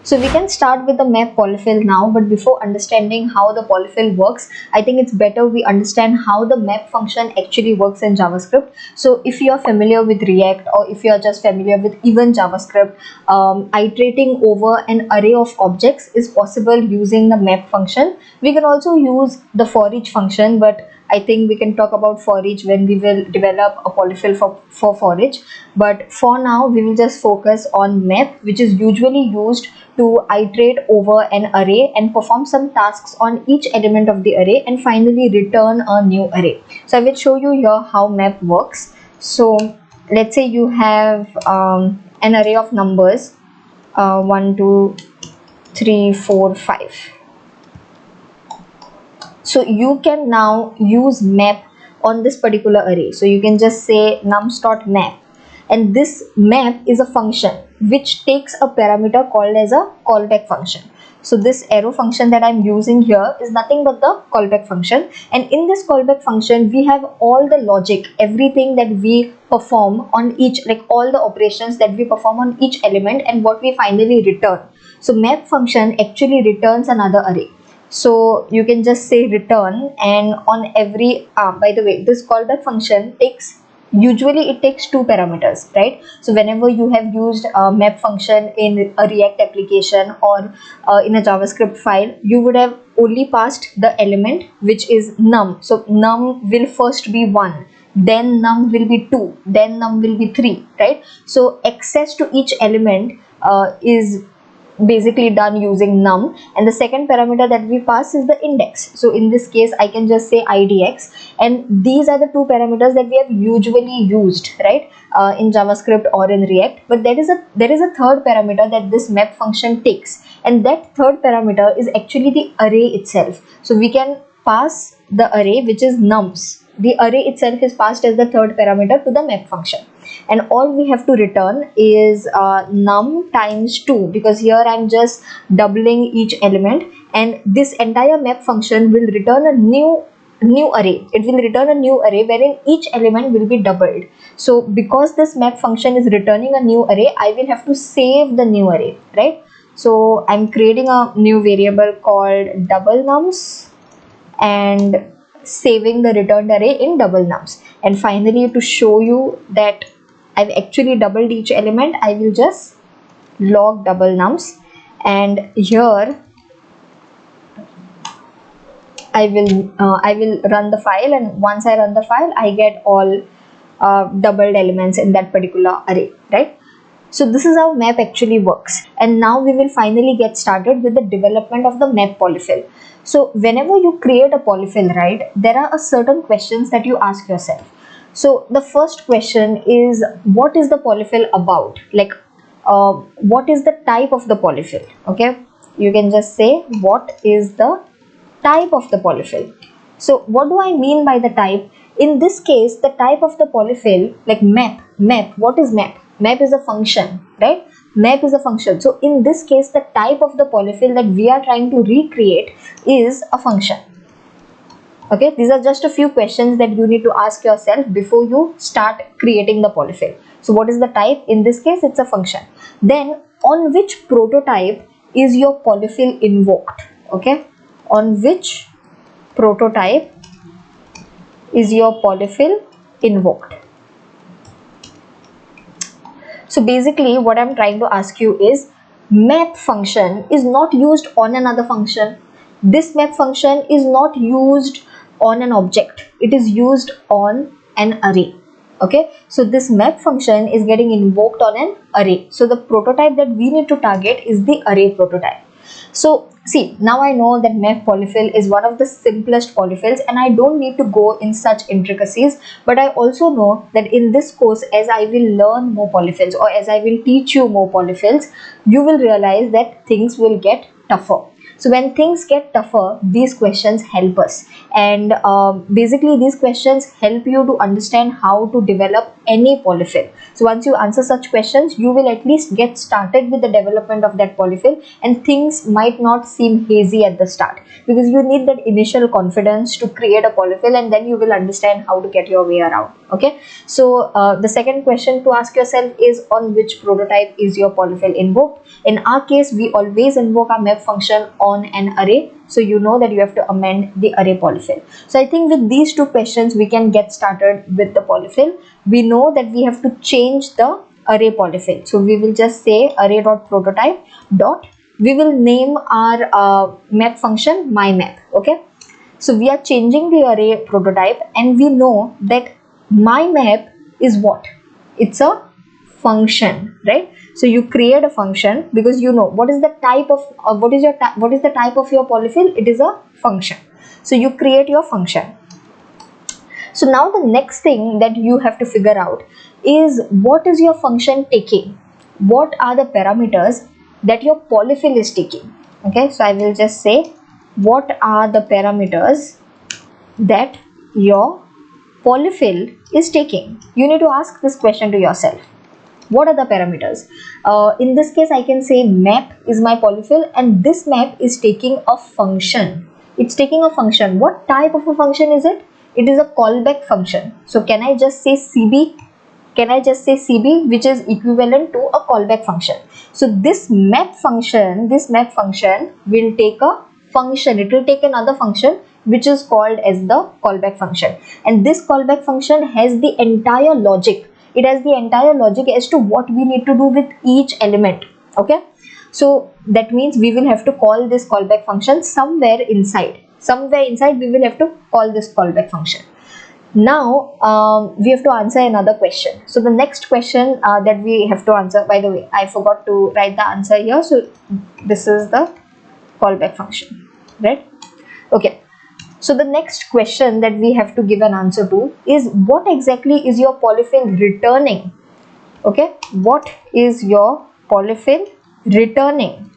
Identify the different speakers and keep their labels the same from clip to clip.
Speaker 1: So we can start with the map polyfill now, but before understanding how the polyfill works, I think it's better we understand how the map function actually works in JavaScript. So if you are familiar with React, or if you are just familiar with even JavaScript, iterating over an array of objects is possible using the map function. We can also use the for each function, but I think we can talk about for each when we will develop a polyfill for each. But for now, we will just focus on map, which is usually used to iterate over an array and perform some tasks on each element of the array and finally return a new array. So I will show you here how map works. So let's say you have an array of numbers 1, 2, 3, 4, 5. So you can now use map on this particular array. So you can just say nums.map, and this map is a function which takes a parameter called as a callback function. So this arrow function that I'm using here is nothing but the callback function, and in this callback function we have all the logic, everything that we perform on each, like all the operations that we perform on each element and what we finally return. So map function actually returns another array. So you can just say return, and on every by the way, this callback function usually it takes 2 parameters, right? So whenever you have used a map function in a React application or in a JavaScript file, you would have only passed the element which is num. So num will first be 1, then num will be 2, then num will be 3, right? So access to each element is basically done using num, and the second parameter that we pass is the index. So in this case I can just say idx, and these are the 2 parameters that we have usually used, right, in JavaScript or in React. But there is a third parameter that this map function takes, and that third parameter is actually the array itself. So we can pass the array, which is nums. The array itself is passed as the third parameter to the map function, and all we have to return is num times 2, because here I'm just doubling each element, and this entire map function will return a new array. It will return a new array wherein each element will be doubled. So because this map function is returning a new array, I will have to save the new array, right? So I'm creating a new variable called double nums and saving the returned array in double nums. And finally, to show you that I've actually doubled each element, I will just log double nums, and here I will run the file, and once I run the file, I get all doubled elements in that particular array, right? So this is how map actually works. And now we will finally get started with the development of the map polyfill. So whenever you create a polyfill, right, there are a certain questions that you ask yourself. So the first question is, what is the polyfill about? Like, what is the type of the polyfill? Okay, you can just say, what is the type of the polyfill? So what do I mean by the type? In this case, the type of the polyfill, like map, what is map? Map is a function, right? Map is a function. So in this case, the type of the polyfill that we are trying to recreate is a function. Okay, these are just a few questions that you need to ask yourself before you start creating the polyfill. So what is the type? In this case, it's a function. Then on which prototype is your polyfill invoked? Okay, on which prototype is your polyfill invoked? So basically what I'm trying to ask you is, map function is not used on another function. This map function is not used on an object. It is used on an array. Okay, so this map function is getting invoked on an array. So the prototype that we need to target is the array prototype. So see, now I know that map polyfill is one of the simplest polyfills, and I don't need to go in such intricacies. But I also know that in this course, as I will learn more polyfills, or as I will teach you more polyfills, you will realize that things will get tougher. So when things get tougher, these questions help us, and basically these questions help you to understand how to develop any polyfill. So once you answer such questions, you will at least get started with the development of that polyfill, and things might not seem hazy at the start, because you need that initial confidence to create a polyfill, and then you will understand how to get your way around. Okay, so the second question to ask yourself is, on which prototype is your polyfill invoked? In our case, we always invoke our map function on an array, so you know that you have to amend the array polyfill. So I think with these two questions we can get started with the polyfill. We know that we have to change the array polyfill, so we will just say array.prototype dot, we will name our map function mymap. Okay, so we are changing the array prototype, and we know that mymap is what? It's a function, right? So you create a function because you know what is the type of what is the type of your polyfill. It is a function. So you create your function. So now the next thing that you have to figure out is, what is your function taking? What are the parameters that your polyfill is taking? Okay, so I will just say, what are the parameters that your polyfill is taking? You need to ask this question to yourself. What are the parameters? In this case, I can say map is my polyfill, and this map is taking a function. It's taking a function. What type of a function is it? It is a callback function. So can I just say CB? Can I just say CB, which is equivalent to a callback function? So this map function will take a function. It will take another function which is called as the callback function, and this callback function has the entire logic. It has the entire logic as to what we need to do with each element. Okay, so that means we will have to call this callback function somewhere inside. We will have to call this callback function. Now we have to answer another question. So the next question that we have to answer, by the way, I forgot to write the answer here. So this is the callback function, right? Okay. So the next question that we have to give an answer to is, what exactly is your polyfill returning? Okay, what is your polyfill returning?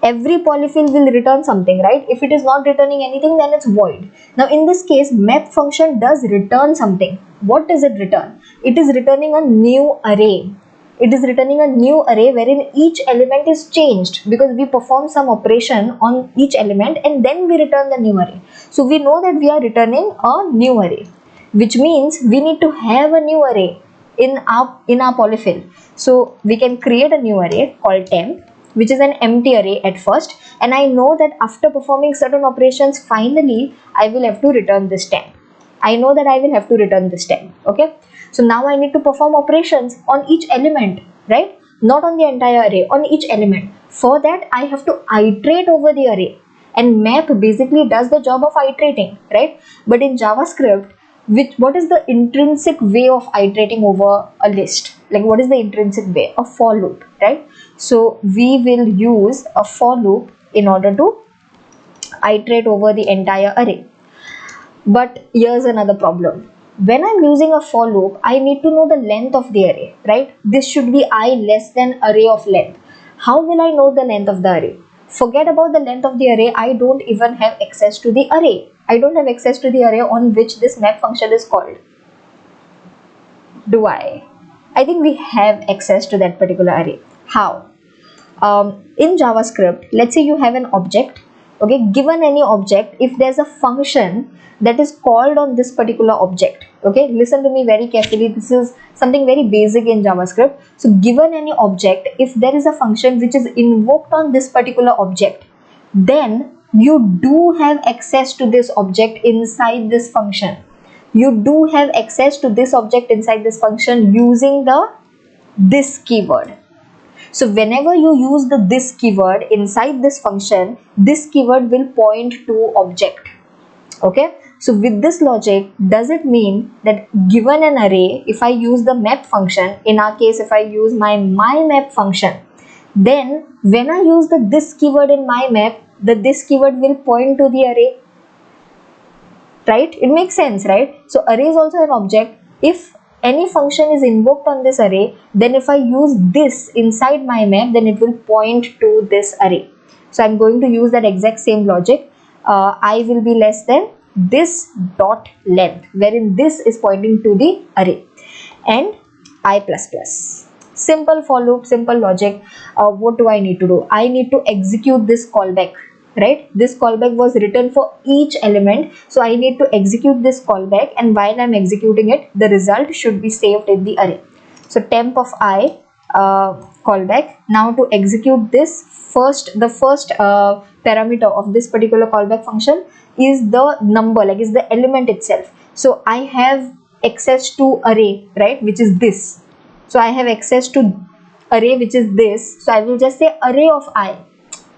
Speaker 1: Every polyfill will return something, right? If it is not returning anything, then it's void. Now in this case, map function does return something. What does it return? It is returning a new array. It is returning a new array wherein each element is changed, because we perform some operation on each element and then we return the new array. So we know that we are returning a new array, which means we need to have a new array in our polyfill. So we can create a new array called temp, which is an empty array at first, and I know that after performing certain operations, finally I will have to return this temp. I know that I will have to return this temp. Okay, so now I need to perform operations on each element, right? Not on the entire array, on each element. For that, I have to iterate over the array, and map basically does the job of iterating, right? But in JavaScript, what is the intrinsic way of iterating over a list? Like, what is the intrinsic way? A for loop, right? So we will use a for loop in order to iterate over the entire array. But here's another problem. When I'm using a for loop, I need to know the length of the array, right? This should be I less than array of length. How will I know the length of the array? Forget about the length of the array. I don't even have access to the array. I don't have access to the array on which this map function is called. Do I? I think we have access to that particular array. How? In JavaScript, let's say you have an object. Okay, given any object, if there's a function that is called on this particular object, okay, listen to me very carefully. This is something very basic in JavaScript. So given any object, if there is a function which is invoked on this particular object, then you do have access to this object inside this function. You do have access to this object inside this function using the this keyword. So whenever you use the this keyword inside this function, this keyword will point to object. Okay, so with this logic, does it mean that given an array, if I use the map function, in our case if I use my map function, then when I use the this keyword in my map, the this keyword will point to the array, right? It makes sense, right? So array is also an object. If any function is invoked on this array, then if I use this inside my map, then it will point to this array. So I'm going to use that exact same logic. I will be less than this dot length, wherein this is pointing to the array. and I plus plus. Simple for loop, simple logic. What do I need to do? I need to execute this callback, right? This callback was written for each element, so I need to execute this callback, and while I'm executing it, the result should be saved in the array. So temp of I callback. Now to execute this, the first parameter of this particular callback function is the number, like is the element itself. So I have access to array, right, which is this. So I have access to array which is this, so I will just say array of I,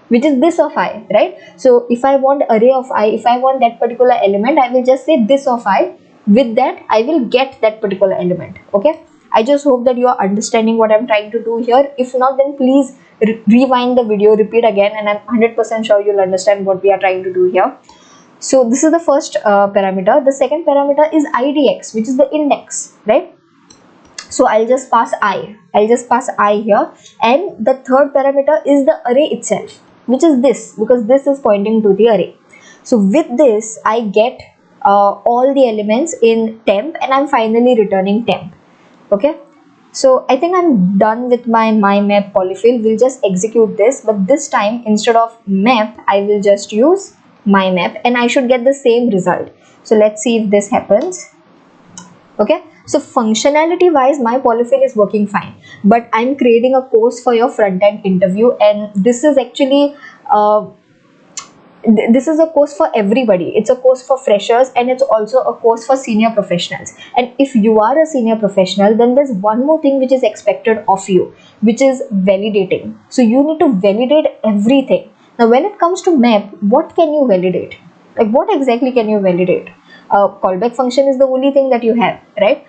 Speaker 1: which is this of I, right? So if I want array of I, if I want that particular element, I will just say this of I. With that I will get that particular element. Okay, I just hope that you are understanding what I'm trying to do here. If not, then please rewind the video, repeat again, and I'm 100% sure you'll understand what we are trying to do here. So this is the first parameter. The second parameter is idx, which is the index, right? So I'll just pass I here, and the third parameter is the array itself, which is this, because this is pointing to the array. So with this I get all the elements in temp, and I'm finally returning temp. Okay, so I think I'm done with my map polyfill. We'll just execute this, but this time instead of map I will just use my map, and I should get the same result. So let's see if this happens. Okay, so functionality wise my polyfill is working fine, but I'm creating a course for your front-end interview, and this is actually this is a course for everybody. It's a course for freshers, and it's also a course for senior professionals. And if you are a senior professional, then there's one more thing which is expected of you, which is validating. So you need to validate everything. Now when it comes to map, what can you validate? Like what exactly can you validate? Callback function is the only thing that you have, right?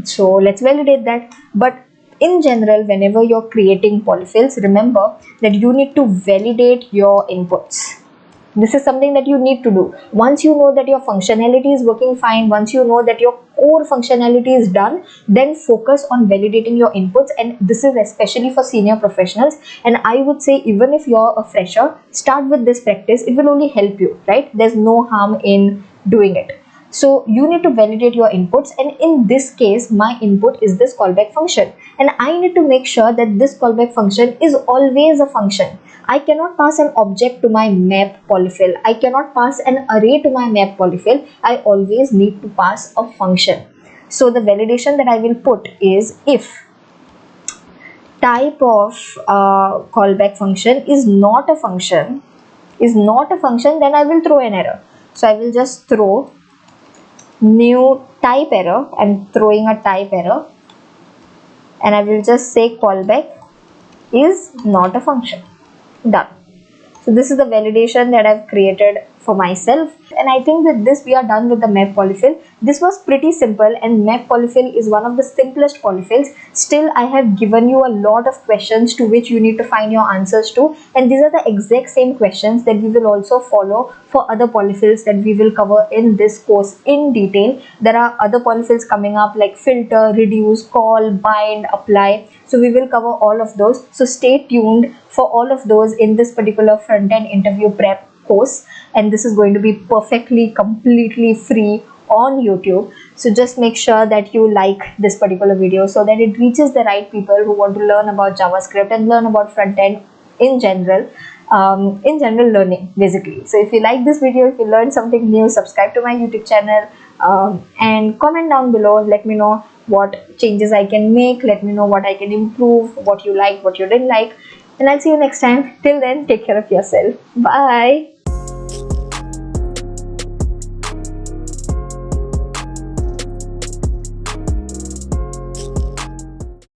Speaker 1: So let's validate that. But in general, whenever you're creating polyfills, remember that you need to validate your inputs. This is something that you need to do. Once you know that your functionality is working fine, once you know that your core functionality is done, then focus on validating your inputs. And this is especially for senior professionals. And I would say even if you're a fresher, start with this practice. It will only help you, right? There's no harm in doing it. So you need to validate your inputs, and in this case my input is this callback function, and I need to make sure that this callback function is always a function. I cannot pass an object to my map polyfill. I cannot pass an array to my map polyfill. I always need to pass a function. So the validation that I will put is if type of callback function is not a function, then I will throw an error. So I will just throw new type error. I'm throwing a type error, and I will just say callback is not a function. Done. So this is the validation that I've created for myself, and I think with this we are done with the map polyfill. This was pretty simple, and map polyfill is one of the simplest polyfills. Still, I have given you a lot of questions to which you need to find your answers to, and these are the exact same questions that we will also follow for other polyfills that we will cover in this course in detail. There are other polyfills coming up like filter, reduce, call, bind, apply. So we will cover all of those. So stay tuned for all of those in this particular front-end interview prep course, and this is going to be perfectly, completely free on YouTube. So just make sure that you like this particular video so that it reaches the right people who want to learn about JavaScript and learn about front-end in general learning basically. So if you like this video, if you learned something new, subscribe to my YouTube channel and comment down below. Let me know what changes I can make, let me know what I can improve, what you like, what you didn't like, and I'll see you next time. Till then, take care of yourself. Bye.